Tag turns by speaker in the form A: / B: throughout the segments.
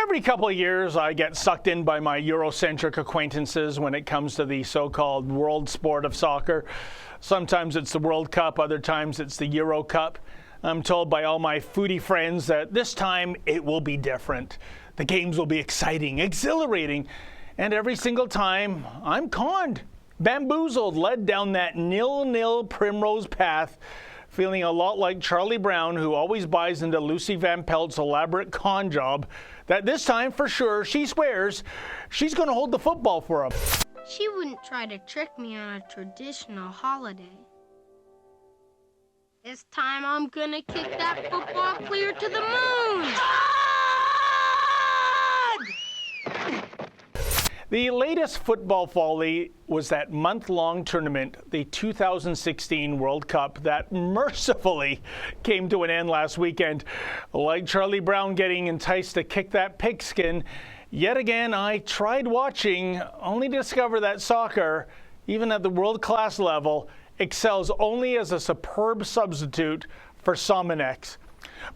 A: Every couple of years, I get sucked in by my Euro-centric acquaintances when it comes to the so-called world sport of soccer. Sometimes it's the World Cup, other times it's the Euro Cup. I'm told by all my foodie friends that this time it will be different. The games will be exciting, exhilarating, and every single time I'm conned, bamboozled, led down that nil-nil primrose path, feeling a lot like Charlie Brown, who always buys into Lucy Van Pelt's elaborate con job, that this time, for sure, she swears she's going to hold the football for him.
B: She wouldn't try to trick me on a traditional holiday. This time I'm going to kick that football clear to the moon!
A: The latest football folly was that month-long tournament, the 2016 World Cup, that mercifully came to an end last weekend. Like Charlie Brown getting enticed to kick that pigskin, yet again I tried watching, only to discover that soccer, even at the world-class level, excels only as a superb substitute for Sominex.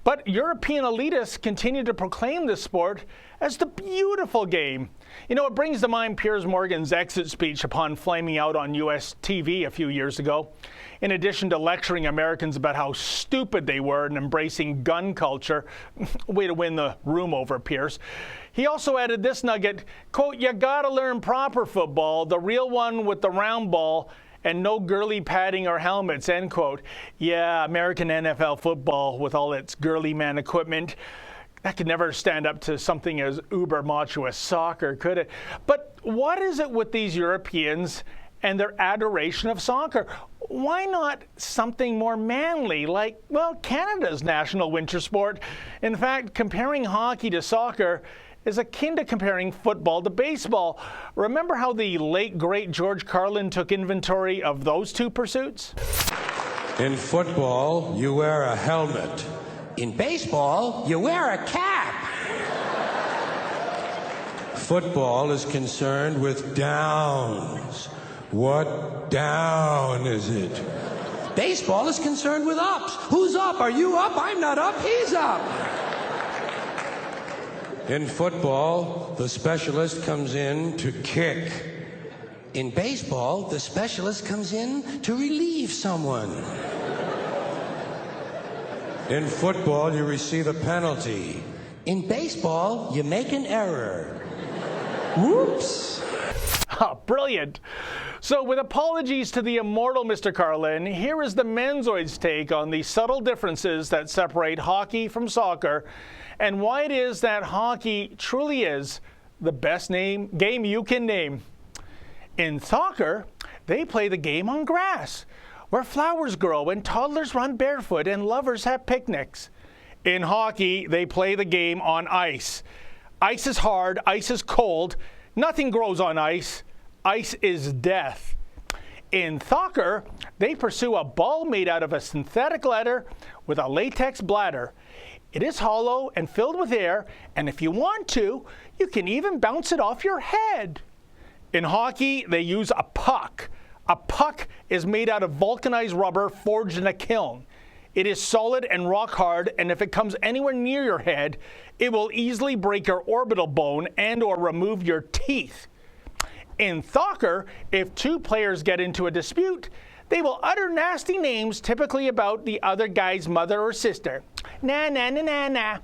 A: But European elitists continue to proclaim this sport as the beautiful game. You know, it brings to mind Piers Morgan's exit speech upon flaming out on US TV a few years ago. In addition to lecturing Americans about how stupid they were and embracing gun culture, way to win the room over, Piers, he also added this nugget, quote, "You gotta learn proper football, the real one with the round ball, and no girly padding or helmets," end quote. Yeah, American NFL football with all its girly man equipment, that could never stand up to something as uber macho as soccer, could it? But what is it with these Europeans and their adoration of soccer? Why not something more manly, like, well, Canada's national winter sport? In fact, comparing hockey to soccer is akin to comparing football to baseball. Remember how the late, great George Carlin took inventory of those two pursuits?
C: In football, you wear a helmet.
D: In baseball, you wear a cap.
C: Football is concerned with downs. What down is it?
D: Baseball is concerned with ups. Who's up? Are you up? I'm not up. He's up.
C: In football, the specialist comes in to kick.
D: In baseball, the specialist comes in to relieve someone.
C: In football, you receive a penalty.
D: In baseball, you make an error.
A: Whoops. Oh, brilliant. So with apologies to the immortal Mr. Carlin, here is the Menzoid's take on the subtle differences that separate hockey from soccer and why it is that hockey truly is the best game you can name. In soccer, they play the game on grass, where flowers grow and toddlers run barefoot and lovers have picnics. In hockey, they play the game on ice. Ice is hard, ice is cold, nothing grows on ice. Ice is death. In soccer, they pursue a ball made out of a synthetic leather with a latex bladder. It is hollow and filled with air, and if you want to, you can even bounce it off your head. In hockey, they use a puck. A puck is made out of vulcanized rubber forged in a kiln. It is solid and rock hard, and if it comes anywhere near your head, it will easily break your orbital bone and or remove your teeth. In soccer, if two players get into a dispute, they will utter nasty names typically about the other guy's mother or sister. Nah, nah, nah, nah, nah.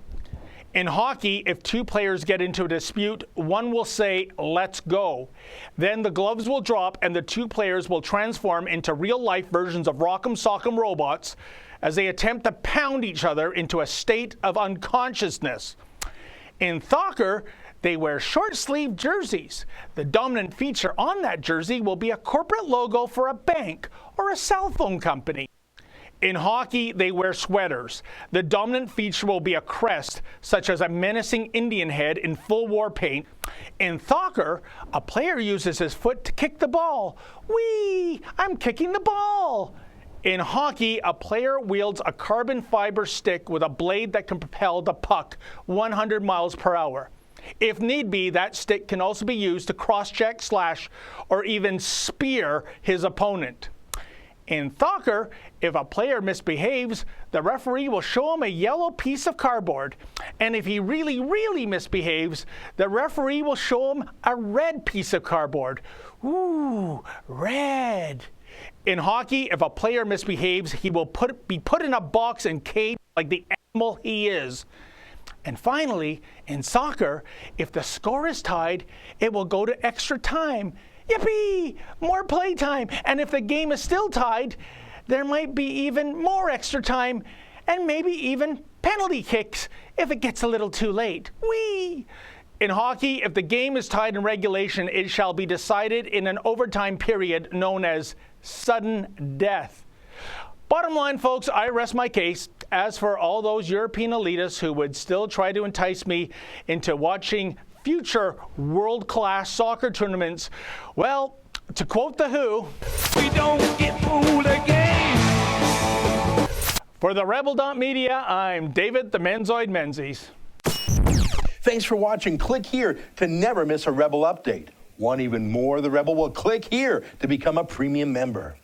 A: In hockey, if two players get into a dispute, one will say, "Let's go." Then the gloves will drop and the two players will transform into real-life versions of Rock'em Sock'em robots as they attempt to pound each other into a state of unconsciousness. In soccer, they wear short-sleeved jerseys. The dominant feature on that jersey will be a corporate logo for a bank or a cell phone company. In hockey, they wear sweaters. The dominant feature will be a crest, such as a menacing Indian head in full war paint. In soccer, a player uses his foot to kick the ball. Whee! I'm kicking the ball! In hockey, a player wields a carbon fiber stick with a blade that can propel the puck 100 miles per hour. If need be, that stick can also be used to cross-check, slash, or even spear his opponent. In soccer, if a player misbehaves, the referee will show him a yellow piece of cardboard. And if he really, really misbehaves, the referee will show him a red piece of cardboard. Ooh, red. In hockey, if a player misbehaves, he will be put in a box and caged like the animal he is. And finally, in soccer, if the score is tied, it will go to extra time. Yippee! More play time. And if the game is still tied, there might be even more extra time and maybe even penalty kicks if it gets a little too late. Whee! In hockey, if the game is tied in regulation, it shall be decided in an overtime period known as sudden death. Bottom line, folks, I rest my case. As for all those European elitists who would still try to entice me into watching future world-class soccer tournaments, well, to quote The Who,
E: we don't get fooled again.
A: For the Rebel.media, I'm David the Menzoid Menzies.
F: Thanks for watching. Click here to never miss a Rebel update. Want even more of the Rebel? Well, click here to become a premium member.